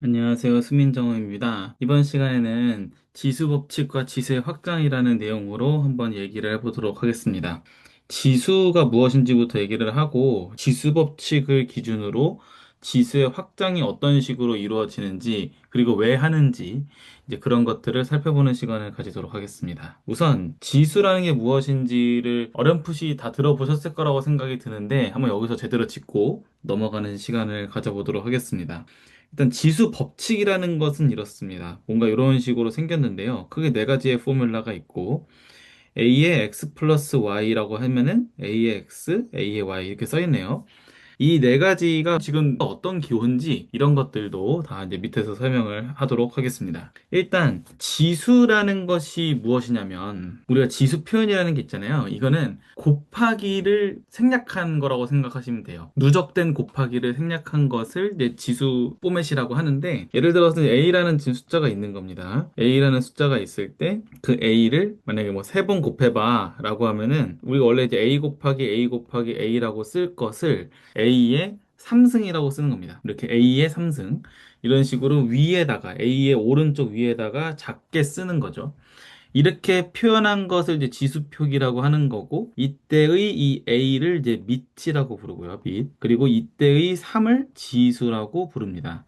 안녕하세요. 수민정음입니다. 이번 시간에는 지수 법칙과 지수의 확장이라는 내용으로 한번 얘기를 해보도록 하겠습니다. 지수가 무엇인지부터 얘기를 하고, 지수 법칙을 기준으로 지수의 확장이 어떤 식으로 이루어지는지, 그리고 왜 하는지, 이제 그런 것들을 살펴보는 시간을 가지도록 하겠습니다. 우선, 지수라는 게 무엇인지를 어렴풋이 다 들어보셨을 거라고 생각이 드는데, 한번 여기서 제대로 짚고 넘어가는 시간을 가져보도록 하겠습니다. 일단 지수 법칙이라는 것은 이렇습니다. 뭔가 이런 식으로 생겼는데요. 크게 네 가지의 포뮬라가 있고 A의 x 플러스 y라고 하면은 A의 x, A의 y 이렇게 써 있네요. 이 네 가지가 지금 어떤 기호인지 이런 것들도 다 이제 밑에서 설명을 하도록 하겠습니다. 일단 지수라는 것이 무엇이냐면 우리가 지수 표현이라는 게 있잖아요. 이거는 곱하기를 생략한 거라고 생각하시면 돼요. 누적된 곱하기를 생략한 것을 이제 지수 포맷이라고 하는데 예를 들어서 A라는 지금 숫자가 있는 겁니다. A라는 숫자가 있을 때 그 A를 만약에 뭐 세 번 곱해봐 라고 하면은 우리가 원래 이제 A 곱하기 A 곱하기 A라고 쓸 것을 A의 3승이라고 쓰는 겁니다. 이렇게 A의 3승. 이런 식으로 위에다가, A의 오른쪽 위에다가 작게 쓰는 거죠. 이렇게 표현한 것을 이제 지수표기라고 하는 거고, 이때의 이 A를 이제 밑이라고 부르고요. 밑. 그리고 이때의 3을 지수라고 부릅니다.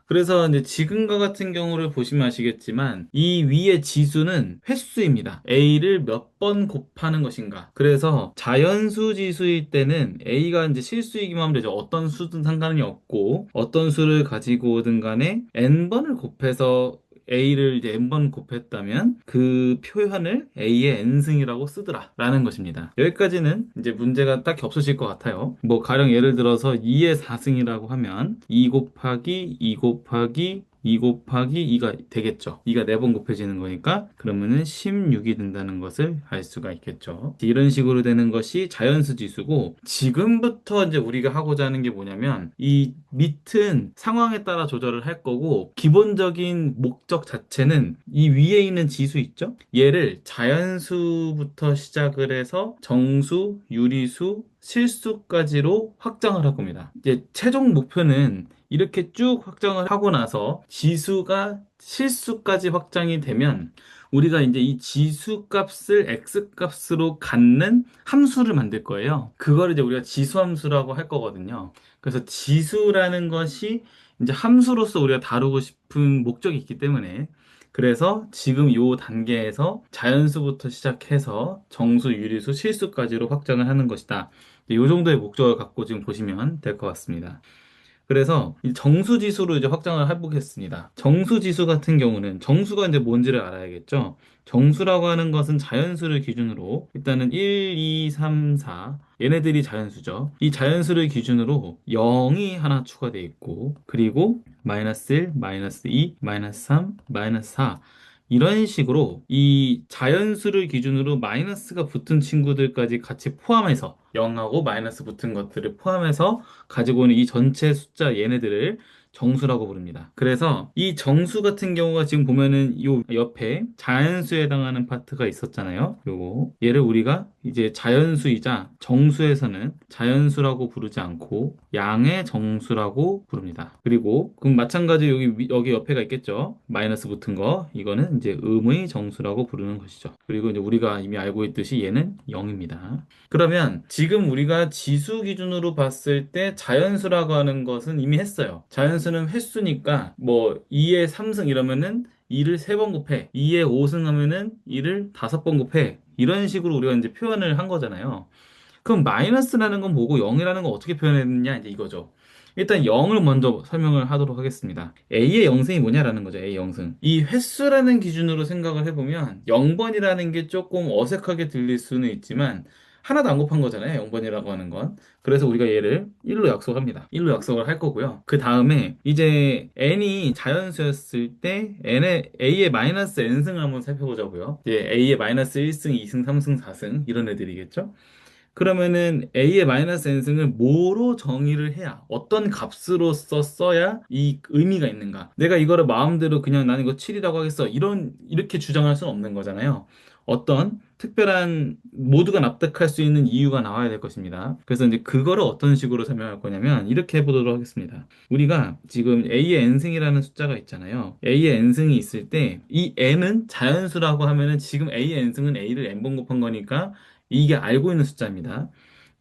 그래서 이제 지금과 같은 경우를 보시면 아시겠지만 이 위의 지수는 횟수입니다. A를 몇 번 곱하는 것인가. 그래서 자연수 지수일 때는 A가 이제 실수이기만 하면 되죠. 어떤 수든 상관이 없고 어떤 수를 가지고 오든 간에 n번을 곱해서 A를 이제 n번 곱했다면 그 표현을 A의 n승이라고 쓰더라 라는 것입니다. 여기까지는 이제 문제가 딱히 없으실 것 같아요. 뭐 가령 예를 들어서 2의 4승이라고 하면 2 곱하기 2 곱하기 2 곱하기 2가 되겠죠. 2가 4번 곱해지는 거니까 그러면은 16이 된다는 것을 알 수가 있겠죠. 이런 식으로 되는 것이 자연수 지수고 지금부터 이제 우리가 하고자 하는 게 뭐냐면 이 밑은 상황에 따라 조절을 할 거고 기본적인 목적 자체는 이 위에 있는 지수 있죠? 얘를 자연수부터 시작을 해서 정수, 유리수, 실수까지로 확장을 할 겁니다. 이제 최종 목표는 이렇게 쭉 확장을 하고 나서 지수가 실수까지 확장이 되면 우리가 이제 이 지수 값을 x 값으로 갖는 함수를 만들 거예요. 그걸 이제 우리가 지수함수라고 할 거거든요. 그래서 지수라는 것이 이제 함수로서 우리가 다루고 싶은 목적이 있기 때문에 그래서 지금 요 단계에서 자연수부터 시작해서 정수, 유리수, 실수까지로 확장을 하는 것이다. 요 정도의 목적을 갖고 지금 보시면 될 것 같습니다. 그래서 이 정수지수로 이제 확장을 해보겠습니다. 정수지수 같은 경우는 정수가 이제 뭔지를 알아야겠죠. 정수라고 하는 것은 자연수를 기준으로 일단은 1, 2, 3, 4 얘네들이 자연수죠. 이 자연수를 기준으로 0이 하나 추가되어 있고 그리고 마이너스 1, 마이너스 2, 마이너스 3, 마이너스 4 이런 식으로 이 자연수를 기준으로 마이너스가 붙은 친구들까지 같이 포함해서 0하고 마이너스 붙은 것들을 포함해서 가지고 오는 이 전체 숫자 얘네들을 정수라고 부릅니다. 그래서 이 정수 같은 경우가 지금 보면은 이 옆에 자연수에 해당하는 파트가 있었잖아요. 요거 얘를 우리가 이제 자연수이자 정수에서는 자연수라고 부르지 않고 양의 정수라고 부릅니다. 그리고 그럼 마찬가지로 여기 옆에가 있겠죠. 마이너스 붙은 거 이거는 이제 음의 정수라고 부르는 것이죠. 그리고 이제 우리가 이미 알고 있듯이 얘는 0입니다. 그러면 지금 우리가 지수 기준으로 봤을 때 자연수라고 하는 것은 이미 했어요. 자연수는 횟수니까 뭐 2의 3승 이러면은 2를 3번 곱해. 2의 5승 하면은 2를 5번 곱해. 이런 식으로 우리가 이제 표현을 한 거잖아요. 그럼 마이너스라는 건 뭐고 0이라는 건 어떻게 표현했느냐 이제 이거죠. 일단 0을 먼저 설명을 하도록 하겠습니다. A의 영승이 뭐냐라는 거죠. A 영승. 이 횟수라는 기준으로 생각을 해보면 0번이라는 게 조금 어색하게 들릴 수는 있지만 하나도 안 곱한 거잖아요. 0번이라고 하는 건. 그래서 우리가 얘를 1로 약속합니다. 1로 약속을 할 거고요. 그 다음에 이제 n이 자연수였을 때 a의 마이너스 n승을 한번 살펴보자고요. 이제 a의 마이너스 1승, 2승, 3승, 4승 이런 애들이겠죠. 그러면은 A의 마이너스 n승을 뭐로 정의를 해야, 어떤 값으로 써야 이 의미가 있는가? 내가 이거를 마음대로 그냥 나는 이거 7이라고 하겠어. 이렇게 주장할 수는 없는 거잖아요. 어떤 특별한 모두가 납득할 수 있는 이유가 나와야 될 것입니다. 그래서 이제 그거를 어떤 식으로 설명할 거냐면 이렇게 해보도록 하겠습니다. 우리가 지금 A의 n승이라는 숫자가 있잖아요. A의 n승이 있을 때 이 n은 자연수라고 하면은 지금 A의 n승은 A를 n번 곱한 거니까 이게 알고 있는 숫자입니다.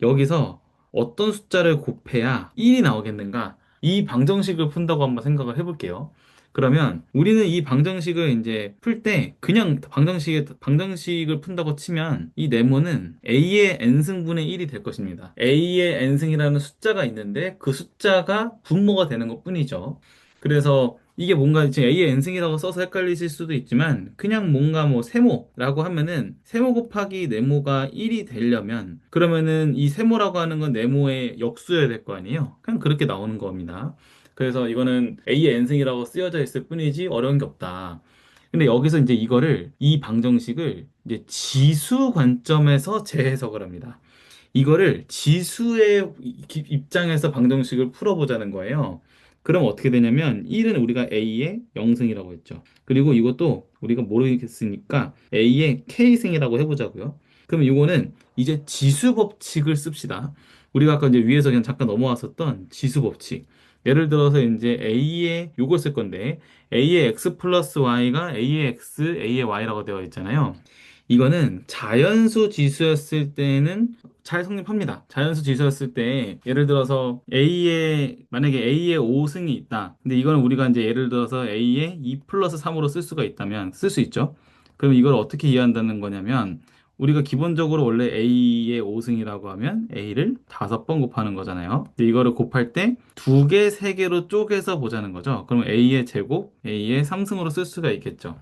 여기서 어떤 숫자를 곱해야 1이 나오겠는가? 이 방정식을 푼다고 한번 생각을 해볼게요. 그러면 우리는 이 방정식을 이제 풀 때 그냥 방정식을 푼다고 치면 이 네모는 a의 n승분의 1이 될 것입니다. a의 n승이라는 숫자가 있는데 그 숫자가 분모가 되는 것뿐이죠. 그래서 이게 뭔가 지금 a의 n승이라고 써서 헷갈리실 수도 있지만 그냥 뭔가 뭐 세모라고 하면은 세모 곱하기 네모가 1이 되려면 그러면은 이 세모라고 하는 건 네모의 역수여야 될 거 아니에요. 그냥 그렇게 나오는 겁니다. 그래서 이거는 A의 n승이라고 쓰여져 있을 뿐이지 어려운 게 없다. 근데 여기서 이제 이 방정식을 이제 지수 관점에서 재해석을 합니다. 이거를 지수의 입장에서 방정식을 풀어보자는 거예요. 그럼 어떻게 되냐면 1은 우리가 A의 0승이라고 했죠. 그리고 이것도 우리가 모르겠으니까 A의 K승이라고 해보자고요. 그럼 이거는 이제 지수 법칙을 씁시다. 우리가 아까 이제 위에서 그냥 잠깐 넘어왔었던 지수 법칙. 예를 들어서 이제 A의 요걸 쓸 건데 A의 x 플러스 y가 A의 x, A의 y라고 되어 있잖아요. 이거는 자연수 지수였을 때는 잘 성립합니다. 자연수 지수였을 때 예를 들어서 만약에 A의 5승이 있다. 근데 이거는 우리가 이제 예를 들어서 A의 2 플러스 3으로 쓸 수가 있다면 쓸 수 있죠. 그럼 이걸 어떻게 이해한다는 거냐면 우리가 기본적으로 원래 A의 5승이라고 하면 A를 5번 곱하는 거잖아요. 근데 이거를 곱할 때 2개, 3개로 쪼개서 보자는 거죠. 그럼 A의 제곱, A의 3승으로 쓸 수가 있겠죠.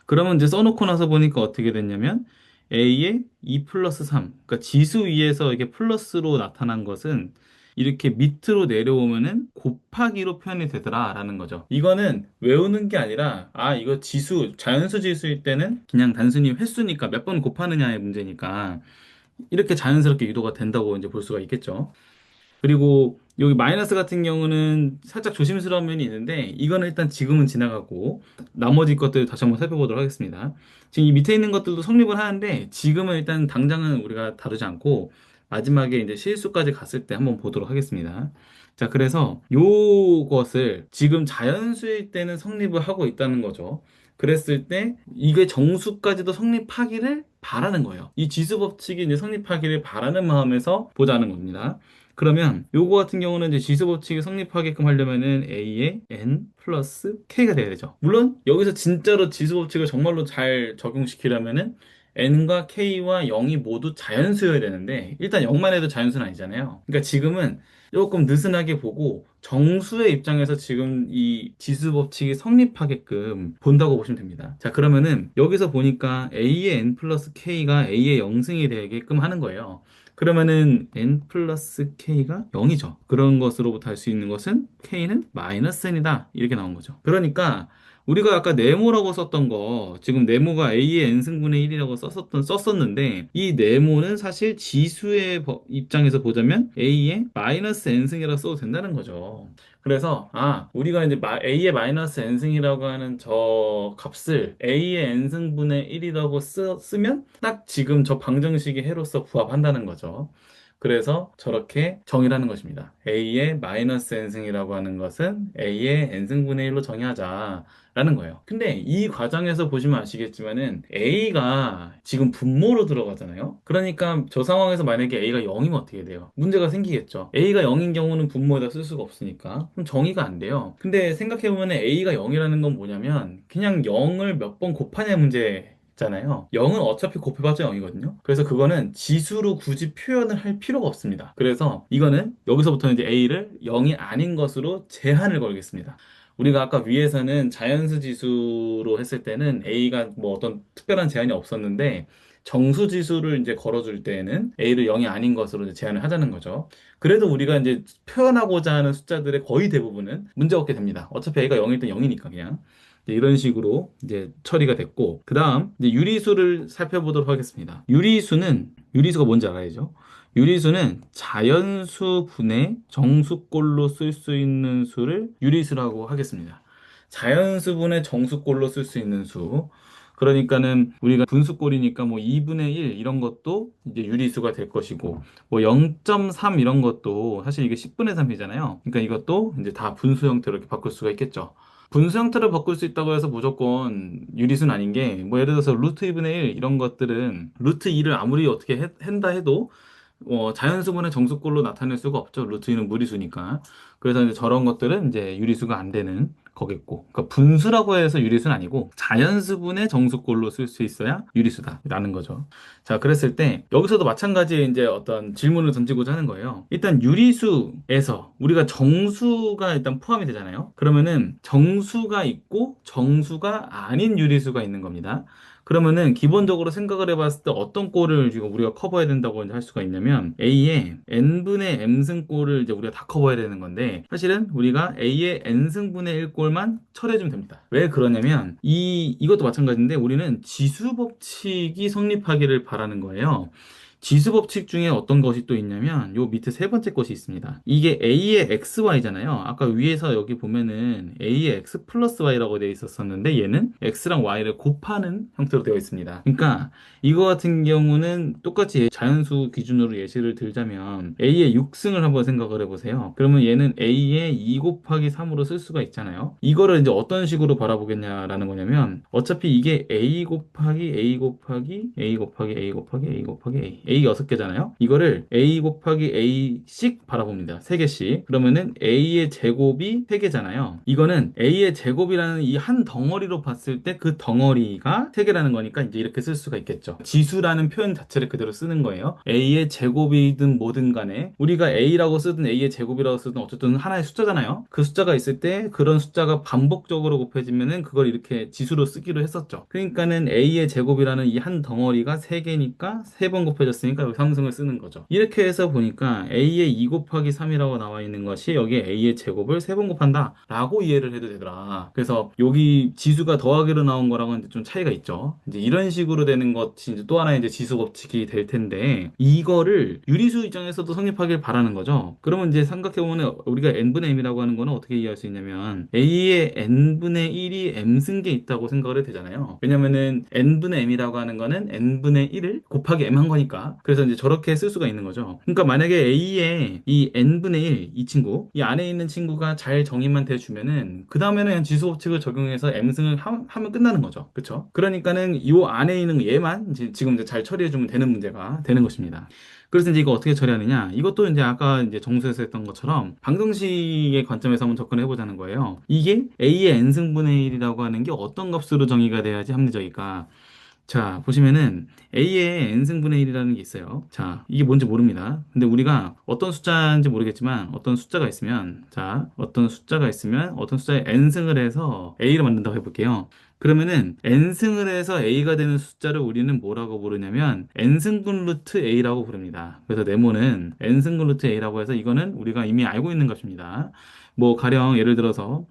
그러면 이제 써놓고 나서 보니까 어떻게 됐냐면 A의 2 플러스 3. 그러니까 지수 위에서 이게 플러스로 나타난 것은 이렇게 밑으로 내려오면은 곱하기로 표현이 되더라라는 거죠. 이거는 외우는 게 아니라 이거 자연수 지수일 때는 그냥 단순히 횟수니까 몇 번 곱하느냐의 문제니까 이렇게 자연스럽게 유도가 된다고 이제 볼 수가 있겠죠. 그리고 여기 마이너스 같은 경우는 살짝 조심스러운 면이 있는데 이거는 일단 지금은 지나가고 나머지 것들 다시 한번 살펴보도록 하겠습니다. 지금 이 밑에 있는 것들도 성립을 하는데 지금은 일단 당장은 우리가 다루지 않고 마지막에 이제 실수까지 갔을 때 한번 보도록 하겠습니다. 자, 그래서 요것을 지금 자연수일 때는 성립을 하고 있다는 거죠. 그랬을 때 이게 정수까지도 성립하기를 바라는 거예요. 이 지수 법칙이 이제 성립하기를 바라는 마음에서 보자는 겁니다. 그러면 요거 같은 경우는 이제 지수 법칙이 성립하게끔 하려면은 A의 n 플러스 k가 돼야 되죠. 물론 여기서 진짜로 지수 법칙을 정말로 잘 적용시키려면은 n과 k와 0이 모두 자연수여야 되는데 일단 0만 해도 자연수는 아니잖아요. 그러니까 지금은 조금 느슨하게 보고 정수의 입장에서 지금 이 지수 법칙이 성립하게끔 본다고 보시면 됩니다. 자, 그러면은 여기서 보니까 A의 n 플러스 k가 A의 0승이 되게끔 하는 거예요. 그러면은 n 플러스 k가 0이죠. 그런 것으로부터 알 수 있는 것은 k는 마이너스 n이다. 이렇게 나온 거죠. 그러니까 우리가 아까 네모라고 썼던 거, 지금 네모가 a의 n승분의 1이라고 썼었는데, 이 네모는 사실 지수의 입장에서 보자면 a의 마이너스 n승이라고 써도 된다는 거죠. 그래서, 우리가 이제 a의 마이너스 n승이라고 하는 저 값을 a의 n승분의 1이라고 쓰면 딱 지금 저 방정식의 해로서 부합한다는 거죠. 그래서 저렇게 정의를 하는 것입니다. a의 마이너스 n승이라고 하는 것은 a의 n승분의 1로 정의하자. 라는 거예요. 근데 이 과정에서 보시면 아시겠지만은 A가 지금 분모로 들어가잖아요. 그러니까 저 상황에서 만약에 A가 0이면 어떻게 돼요? 문제가 생기겠죠. A가 0인 경우는 분모에다 쓸 수가 없으니까. 그럼 정의가 안 돼요. 근데 생각해보면 A가 0이라는 건 뭐냐면 그냥 0을 몇 번 곱하냐 문제 잖아요. 0은 어차피 곱해봤자 0이거든요. 그래서 그거는 지수로 굳이 표현을 할 필요가 없습니다. 그래서 이거는 여기서부터는 이제 A를 0이 아닌 것으로 제한을 걸겠습니다. 우리가 아까 위에서는 자연수 지수로 했을 때는 A가 뭐 어떤 특별한 제한이 없었는데 정수 지수를 이제 걸어줄 때에는 A를 0이 아닌 것으로 이제 제한을 하자는 거죠. 그래도 우리가 이제 표현하고자 하는 숫자들의 거의 대부분은 문제 없게 됩니다. 어차피 A가 0일 땐 0이니까 그냥. 이런 식으로 이제 처리가 됐고, 그 다음 이제 유리수를 살펴보도록 하겠습니다. 유리수가 뭔지 알아야죠. 유리수는 자연수 분의 정수꼴로 쓸 수 있는 수를 유리수라고 하겠습니다. 자연수 분의 정수꼴로 쓸 수 있는 수. 그러니까는 우리가 분수꼴이니까 뭐 2분의 1 이런 것도 이제 유리수가 될 것이고, 뭐 0.3 이런 것도 사실 이게 10분의 3이잖아요. 그러니까 이것도 이제 다 분수 형태로 이렇게 바꿀 수가 있겠죠. 분수 형태로 바꿀 수 있다고 해서 무조건 유리수는 아닌 게, 뭐 예를 들어서 루트 2분의 1 이런 것들은 루트 2를 아무리 어떻게 한다 해도 자연수분의 정수꼴로 나타낼 수가 없죠. 루트 2는 무리수니까. 그래서 이제 저런 것들은 이제 유리수가 안 되는 거겠고. 그러니까 분수라고 해서 유리수는 아니고 자연수분의 정수꼴로 쓸 수 있어야 유리수다라는 거죠. 자, 그랬을 때 여기서도 마찬가지의 이제 어떤 질문을 던지고자 하는 거예요. 일단 유리수에서 우리가 정수가 일단 포함이 되잖아요. 그러면은 정수가 있고 정수가 아닌 유리수가 있는 겁니다. 그러면은 기본적으로 생각을 해봤을 때 어떤 꼴을 지금 우리가 커버해야 된다고 이제 할 수가 있냐면 A의 n분의 m승 꼴을 이제 우리가 다 커버해야 되는 건데, 사실은 우리가 A의 n승분의 1꼴만 처리해주면 됩니다. 왜 그러냐면 이것도 마찬가지인데 우리는 지수 법칙이 성립하기를 바라는 거예요. 지수 법칙 중에 어떤 것이 또 있냐면 요 밑에 세 번째 것이 있습니다. 이게 A의 XY잖아요. 아까 위에서 여기 보면은 A의 X 플러스 Y라고 되어 있었었는데 얘는 X랑 Y를 곱하는 형태로 되어 있습니다. 그러니까 이거 같은 경우는 똑같이 자연수 기준으로 예시를 들자면 A의 6승을 한번 생각을 해보세요. 그러면 얘는 A의 2 곱하기 3으로 쓸 수가 있잖아요. 이거를 이제 어떤 식으로 바라보겠냐라는 거냐면 어차피 이게 A 곱하기 A 곱하기 A 곱하기 A 곱하기 A 곱하기 A A 6개잖아요. 이거를 A 곱하기 A씩 바라봅니다. 3개씩. 그러면은 A의 제곱이 3개잖아요. 이거는 A의 제곱이라는 이 한 덩어리로 봤을 때 그 덩어리가 3개라는 거니까 이제 이렇게 쓸 수가 있겠죠. 지수라는 표현 자체를 그대로 쓰는 거예요. A의 제곱이든 뭐든 간에 우리가 A라고 쓰든 A의 제곱이라고 쓰든 어쨌든 하나의 숫자잖아요. 그 숫자가 있을 때 그런 숫자가 반복적으로 곱해지면은 그걸 이렇게 지수로 쓰기로 했었죠. 그러니까는 A의 제곱이라는 이 한 덩어리가 3개니까 3번 곱해졌으니까 여기 삼승을 쓰는 거죠. 이렇게 해서 보니까 A의 2 곱하기 3이라고 나와 있는 것이 여기에 A의 제곱을 3번 곱한다 라고 이해를 해도 되더라. 그래서 여기 지수가 더하기로 나온 거랑은 이제 좀 차이가 있죠. 이제 이런 식으로 되는 것이 이제 또 하나의 이제 지수 법칙이 될 텐데 이거를 유리수 입장에서도 성립하길 바라는 거죠. 그러면 이제 생각해보면 우리가 n분의 m이라고 하는 거는 어떻게 이해할 수 있냐면 A의 n분의 1이 m승계 있다고 생각을 해도 되잖아요. 왜냐면은 n분의 m이라고 하는 거는 n분의 1을 곱하기 m 한 거니까. 그래서 이제 저렇게 쓸 수가 있는 거죠. 그러니까 만약에 A의 이 n분의 1, 이 친구, 이 안에 있는 친구가 잘 정의만 돼주면은 그 다음에는 그냥 지수 법칙을 적용해서 m승을 하면 끝나는 거죠. 그렇죠? 그러니까는 이 안에 있는 얘만 지금 이제 잘 처리해주면 되는 문제가 되는 것입니다. 그래서 이제 이거 어떻게 처리하느냐? 이것도 이제 아까 이제 정수에서 했던 것처럼 방정식의 관점에서 한번 접근해 보자는 거예요. 이게 A의 n승분의 1이라고 하는 게 어떤 값으로 정의가 돼야지 합리적일까? 자, 보시면은 A의 n승분의 1이라는 게 있어요. 자, 이게 뭔지 모릅니다. 근데 우리가 어떤 숫자인지 모르겠지만 어떤 숫자가 있으면, 자, 어떤 숫자가 있으면 어떤 숫자에 n승을 해서 A를 만든다고 해볼게요. 그러면은 n승을 해서 A가 되는 숫자를 우리는 뭐라고 부르냐면 n승분 루트 A라고 부릅니다. 그래서 네모는 n승분 루트 A라고 해서 이거는 우리가 이미 알고 있는 것입니다. 뭐 가령 예를 들어서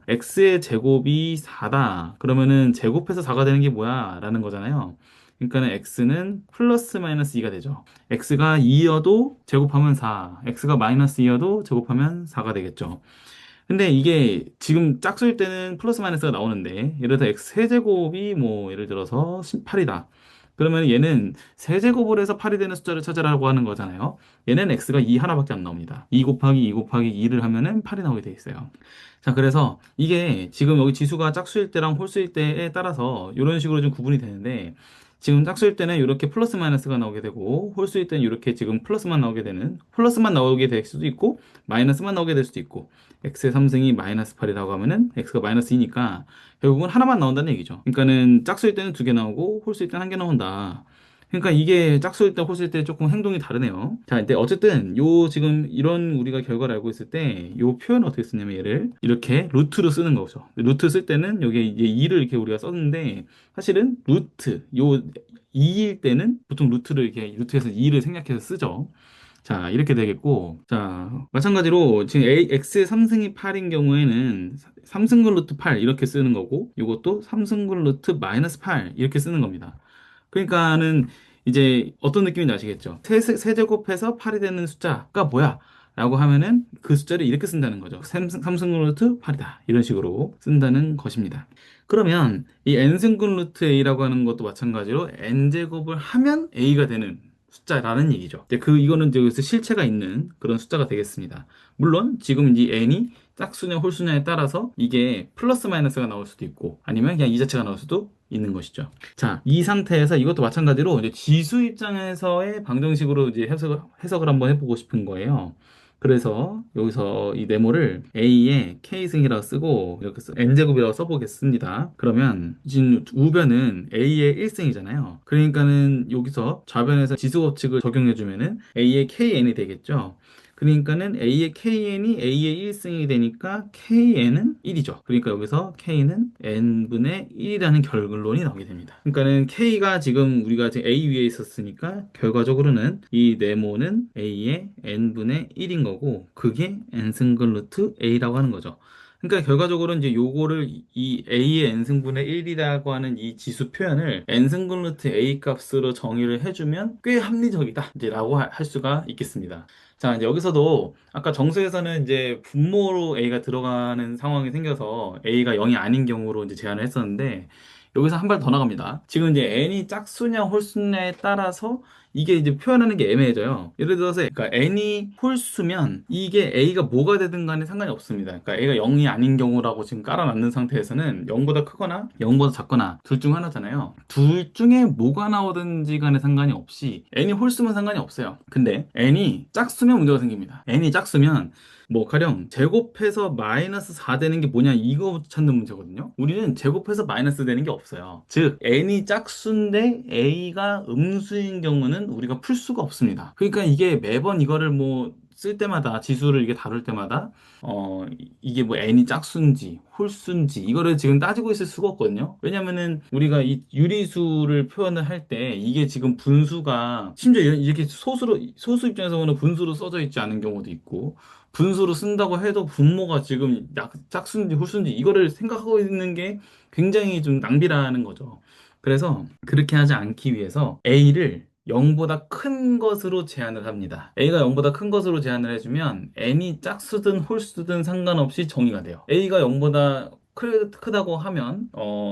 x의 제곱이 4다. 그러면은 제곱해서 4가 되는 게 뭐야? 라는 거잖아요. 그러니까는 x는 플러스 마이너스 2가 되죠. x가 2여도 제곱하면 4, x가 마이너스 2여도 제곱하면 4가 되겠죠. 근데 이게 지금 짝수일 때는 플러스 마이너스가 나오는데 예를 들어 x 세제곱이 뭐 예를 들어서 18이다. 그러면 얘는 세제곱을 해서 8이 되는 숫자를 찾으라고 하는 거잖아요. 얘는 x가 2 하나밖에 안 나옵니다. 2 곱하기 2 곱하기 2를 하면은 8이 나오게 돼 있어요. 자, 그래서 이게 지금 여기 지수가 짝수일 때랑 홀수일 때에 따라서 이런 식으로 좀 구분이 되는데 지금 짝수일 때는 이렇게 플러스 마이너스가 나오게 되고 홀수일 때는 이렇게 지금 플러스만 나오게 되는 플러스만 나오게 될 수도 있고 마이너스만 나오게 될 수도 있고 x의 3승이 마이너스 8이라고 하면은 x가 마이너스 2니까 결국은 하나만 나온다는 얘기죠. 그러니까는 짝수일 때는 2개 나오고 홀수일 때는 1개 나온다. 그러니까 이게 짝수일 때, 홀수일 때 조금 행동이 다르네요. 자, 근데 어쨌든 요 지금 이런 우리가 결과를 알고 있을 때 요 표현 어떻게 쓰냐면 얘를 이렇게 루트로 쓰는 거죠. 루트 쓸 때는 여기 이제 2를 이렇게 우리가 썼는데 사실은 루트 요 2일 때는 보통 루트를 이렇게 루트에서 2를 생략해서 쓰죠. 자, 이렇게 되겠고, 자, 마찬가지로 지금 X의 3승이 8인 경우에는 3승근 루트 8 이렇게 쓰는 거고, 이것도 3승근 루트 마이너스 8 이렇게 쓰는 겁니다. 그러니까는 이제 어떤 느낌인지 아시겠죠? 세제곱해서 8이 되는 숫자가 뭐야? 라고 하면은 그 숫자를 이렇게 쓴다는 거죠. 삼승근 루트 8이다. 이런 식으로 쓴다는 것입니다. 그러면 이 n승근 루트 a라고 하는 것도 마찬가지로 n제곱을 하면 a가 되는 숫자라는 얘기죠. 이거는 이제 여기서 실체가 있는 그런 숫자가 되겠습니다. 물론 지금 이 n이 짝수냐 홀수냐에 따라서 이게 플러스 마이너스가 나올 수도 있고 아니면 그냥 이 자체가 나올 수도 있는 것이죠. 자, 이 상태에서 이것도 마찬가지로 이제 지수 입장에서의 방정식으로 이제 해석을 한번 해보고 싶은 거예요. 그래서 여기서 이 네모를 a의 k승이라고 쓰고 이렇게 n제곱이라고 써보겠습니다. 그러면 지금 우변은 a의 1승이잖아요. 그러니까는 여기서 좌변에서 지수법칙을 적용해주면은 a의 kn이 되겠죠. 그러니까는 A의 KN이 A의 1승이 되니까 KN은 1이죠. 그러니까 여기서 K는 N분의 1이라는 결론이 나오게 됩니다. 그러니까는 K가 지금 우리가 지금 A 위에 있었으니까 결과적으로는 이 네모는 A의 N분의 1인 거고 그게 N승근 루트 A라고 하는 거죠. 그러니까 결과적으로 이제 요거를 이 A의 N승분의 1이라고 하는 이 지수 표현을 N승분 루트 A 값으로 정의를 해주면 꽤 합리적이다. 이제 라고 할 수가 있겠습니다. 자, 이제 여기서도 아까 정수에서는 이제 분모로 A가 들어가는 상황이 생겨서 A가 0이 아닌 경우로 이제 제한을 했었는데 여기서 한 발 더 나갑니다. 지금 이제 n이 짝수냐 홀수냐에 따라서 이게 이제 표현하는 게 애매해져요. 예를 들어서 그러니까 n이 홀수면 이게 a가 뭐가 되든 간에 상관이 없습니다. 그러니까 a가 0이 아닌 경우라고 지금 깔아놨는 상태에서는 0보다 크거나 0보다 작거나 둘 중 하나잖아요. 둘 중에 뭐가 나오든지 간에 상관이 없이 n이 홀수면 상관이 없어요. 근데 n이 짝수면 문제가 생깁니다. n이 짝수면 뭐 가령 제곱해서 마이너스 4 되는 게 뭐냐 이거 찾는 문제거든요. 우리는 제곱해서 마이너스 되는 게 없어요. 즉 n이 짝수인데 a가 음수인 경우는 우리가 풀 수가 없습니다. 그러니까 이게 매번 이거를 뭐 쓸 때마다 지수를 이게 다룰 때마다 이게 뭐 n이 짝수인지 홀수인지 이거를 지금 따지고 있을 수가 없거든요. 왜냐면은 우리가 이 유리수를 표현을 할 때 이게 지금 분수가 심지어 이렇게 소수 입장에서 보면 분수로 써져 있지 않은 경우도 있고 분수로 쓴다고 해도 분모가 지금 짝수인지 홀수인지 이거를 생각하고 있는 게 굉장히 좀 낭비라는 거죠. 그래서 그렇게 하지 않기 위해서 A를 0보다 큰 것으로 제한을 합니다. A가 0보다 큰 것으로 제한을 해주면 n이 짝수든 홀수든 상관없이 정의가 돼요. A가 0보다 크다고 하면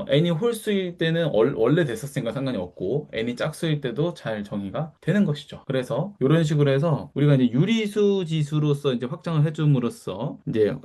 n이 홀수일 때는 원래 됐었으니까 상관이 없고 n이 짝수일 때도 잘 정의가 되는 것이죠. 그래서 이런 식으로 해서 우리가 이제 유리수 지수로서 이제 확장을 해줌으로써 이제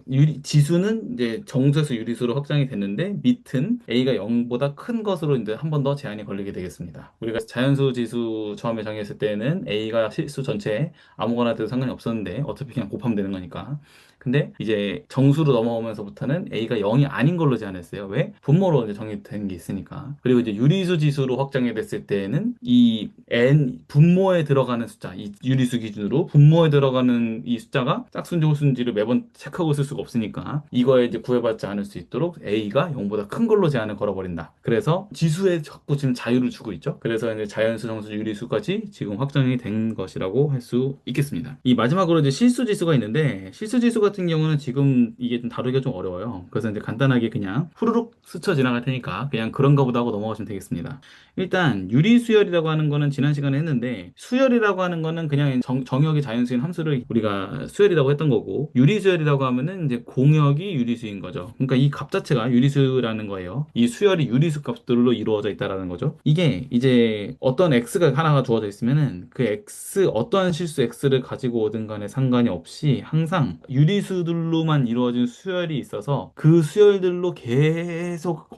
지수는 이제 정수에서 유리수로 확장이 됐는데 밑은 a가 0보다 큰 것으로 이제 한 번 더 제한이 걸리게 되겠습니다. 우리가 자연수 지수 처음에 정했을 때는 a가 실수 전체에 아무거나 돼도 상관이 없었는데 어차피 그냥 곱하면 되는 거니까. 근데 이제 정수로 넘어오면서부터는 A가 0이 아닌 걸로 제한했어요. 왜? 분모로 이제 정의된 게 있으니까. 그리고 이제 유리수 지수로 확장이 됐을 때는 이 n 분모에 들어가는 숫자, 이 유리수 기준으로 분모에 들어가는 이 숫자가 짝수인지 홀수인지를 매번 체크하고 있을 수가 없으니까 이거에 이제 구애받지 않을 수 있도록 A가 0보다 큰 걸로 제한을 걸어버린다. 그래서 지수에 자꾸 지금 자유를 주고 있죠. 그래서 이제 자연수, 정수, 유리수까지 지금 확정이 된 것이라고 할 수 있겠습니다. 이 마지막으로 이제 실수 지수가 있는데 실수 지수 같은 경우는 지금 이게 좀 다루기가 좀 어려워요. 그래서 이제 간단하게 그냥 후루룩 스쳐 지나갈 테니까 그냥 그런가 보다 하고 넘어가시면 되겠습니다. 일단 유리수열이라고 하는 거는 지난 시간에 했는데 수열이라고 하는 거는 그냥 정역이 자연수인 함수를 우리가 수열이라고 했던 거고 유리수열이라고 하면은 이제 공역이 유리수인 거죠. 그러니까 이 값 자체가 유리수라는 거예요. 이 수열이 유리수 값들로 이루어져 있다라는 거죠. 이게 이제 어떤 x가 하나가 주어져 있으면은 그 x 어떠한 실수 x를 가지고 오든 간에 상관이 없이 항상 유리수들로만 이루어진 수열이 있어서 그 수열들로 계속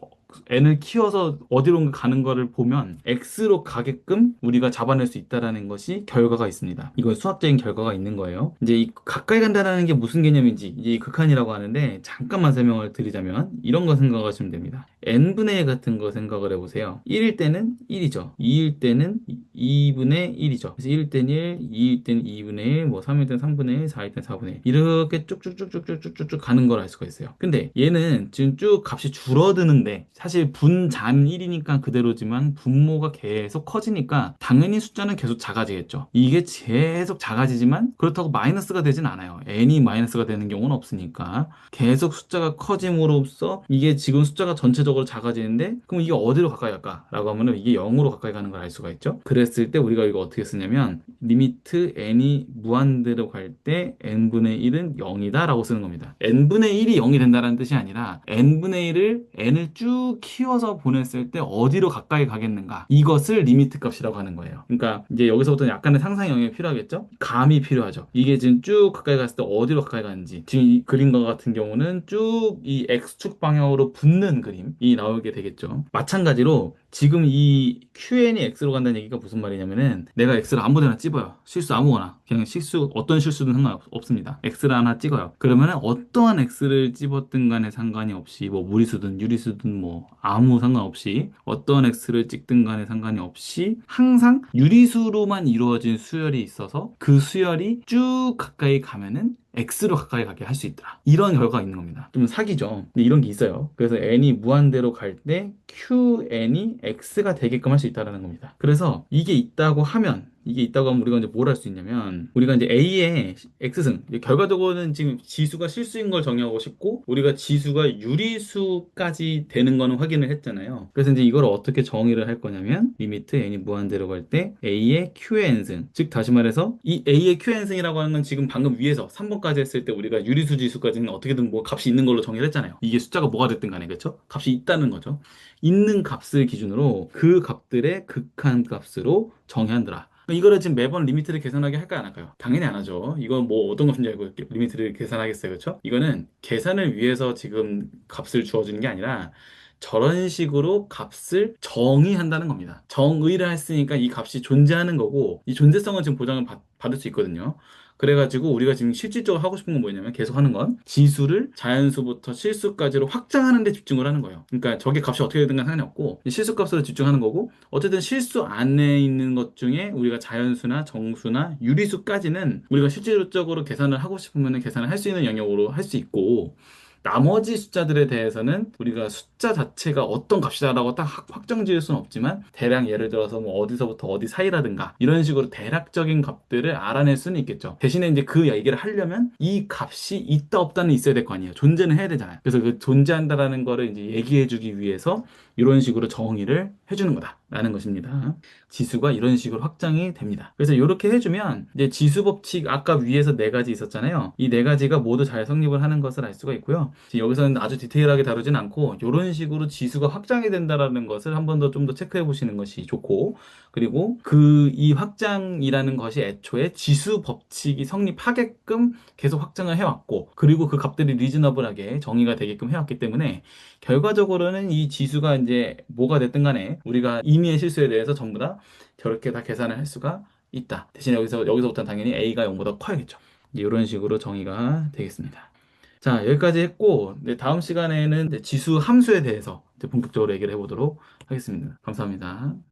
n을 키워서 어디로 가는 거를 보면 x로 가게끔 우리가 잡아낼 수 있다라는 것이 결과가 있습니다. 이건 수학적인 결과가 있는 거예요. 이제 이 가까이 간다는 게 무슨 개념인지 이제 이 극한이라고 하는데 잠깐만 설명을 드리자면 이런 거 생각하시면 됩니다. n분의 1 같은 거 생각을 해보세요. 1일 때는 1이죠. 2일 때는 2분의 1이죠. 그래서 1일 때는 1, 2일 때는 2분의 1, 뭐 3일 때는 3분의 1, 4일 때는 4분의 1 이렇게 쭉쭉쭉쭉쭉쭉 가는 걸 알 수가 있어요. 근데 얘는 지금 쭉 값이 줄어드는데 사실 분자는 1이니까 그대로지만 분모가 계속 커지니까 당연히 숫자는 계속 작아지겠죠. 이게 계속 작아지지만 그렇다고 마이너스가 되진 않아요. n이 마이너스가 되는 경우는 없으니까 계속 숫자가 커짐으로써 이게 지금 숫자가 전체적으로 작아지는데 그럼 이게 어디로 가까이 갈까? 라고 하면은 이게 0으로 가까이 가는 걸 알 수가 있죠. 그랬을 때 우리가 이거 어떻게 쓰냐면 리미트 n이 무한대로 갈 때 n분의 1은 0이다 라고 쓰는 겁니다. n분의 1이 0이 된다는 뜻이 아니라 n분의 1을 n을 쭉 키워서 보냈을 때 어디로 가까이 가겠는가 이것을 리미트 값이라고 하는 거예요. 그러니까 이제 여기서부터 약간의 상상 영역이 필요하겠죠. 감이 필요하죠. 이게 지금 쭉 가까이 갔을 때 어디로 가까이 가는지 지금 이 그림과 같은 경우는 쭉 이 x축 방향으로 붙는 그림이 나오게 되겠죠. 마찬가지로 지금 이 QN이 X로 간다는 얘기가 무슨 말이냐면은 내가 X를 아무 데나 찝어요. 실수 아무거나. 그냥 실수, 어떤 실수든 상관없습니다. X를 하나 찍어요. 그러면은 어떠한 X를 찝었든 간에 상관이 없이 뭐 무리수든 유리수든 뭐 아무 상관없이 어떤 X를 찍든 간에 상관이 없이 항상 유리수로만 이루어진 수열이 있어서 그 수열이 쭉 가까이 가면은 X로 가까이 가게 할 수 있더라. 이런 결과가 있는 겁니다. 좀 사기죠. 근데 이런 게 있어요. 그래서 n이 무한대로 갈 때 QN이 X가 되게끔 할 수 있다는 겁니다. 그래서 이게 있다고 하면 우리가 이제 뭘 할 수 있냐면 우리가 이제 A의 X승 이제 결과적으로는 지금 지수가 실수인 걸 정의하고 싶고 우리가 지수가 유리수까지 되는 거는 확인을 했잖아요. 그래서 이제 이걸 어떻게 정의를 할 거냐면 리미트 n이 무한대로 갈 때 A의 QN승 즉 다시 말해서 이 A의 QN승이라고 하는 건 지금 방금 위에서 3번까지 했을 때 우리가 유리수 지수까지는 어떻게든 뭐 값이 있는 걸로 정의를 했잖아요. 이게 숫자가 뭐가 됐든 간에 그렇죠? 값이 있다는 거죠. 있는 값을 기준으로 그 값들의 극한값으로 정의한더라. 이거를 지금 매번 리미트를 계산하게 할까요, 안 할까요? 당연히 안 하죠. 이건 뭐 어떤 것인지 알고 이렇게 리미트를 계산하겠어요, 그렇죠? 이거는 계산을 위해서 지금 값을 주어주는 게 아니라 저런 식으로 값을 정의한다는 겁니다. 정의를 했으니까 이 값이 존재하는 거고 이 존재성은 지금 보장을 받을 수 있거든요. 그래가지고 우리가 지금 실질적으로 하고 싶은 건 뭐냐면 계속 하는 건 지수를 자연수부터 실수까지로 확장하는 데 집중을 하는 거예요. 그러니까 저게 값이 어떻게 되든 상관이 없고 실수값으로 집중하는 거고 어쨌든 실수 안에 있는 것 중에 우리가 자연수나 정수나 유리수까지는 우리가 실질적으로 계산을 하고 싶으면 계산을 할 수 있는 영역으로 할 수 있고 나머지 숫자들에 대해서는 우리가 숫자 자체가 어떤 값이다라고 딱 확정 지을 수는 없지만 대략 예를 들어서 뭐 어디서부터 어디 사이라든가 이런 식으로 대략적인 값들을 알아낼 수는 있겠죠. 대신에 이제 그 얘기를 하려면 이 값이 있다 없다는 있어야 될 거 아니에요. 존재는 해야 되잖아요. 그래서 그 존재한다라는 거를 이제 얘기해 주기 위해서 이런 식으로 정의를 해주는 거다라는 것입니다. 지수가 이런 식으로 확장이 됩니다. 그래서 이렇게 해주면 이제 지수 법칙 아까 위에서 네 가지 있었잖아요. 이 네 가지가 모두 잘 성립을 하는 것을 알 수가 있고요. 지금 여기서는 아주 디테일하게 다루진 않고 이런 식으로 지수가 확장이 된다라는 것을 한 번 더 좀 더 체크해 보시는 것이 좋고 그리고 그 이 확장이라는 것이 애초에 지수 법칙이 성립하게끔 계속 확장을 해왔고 그리고 그 값들이 리즈너블하게 정의가 되게끔 해왔기 때문에 결과적으로는 이 지수가 이제 뭐가 됐든 간에 우리가 임의의 실수에 대해서 전부 다 저렇게 다 계산을 할 수가 있다. 대신 여기서부터는 당연히 A가 0보다 커야겠죠. 이런 식으로 정의가 되겠습니다. 자, 여기까지 했고, 네, 다음 시간에는 이제 지수 함수에 대해서 이제 본격적으로 얘기를 해보도록 하겠습니다. 감사합니다.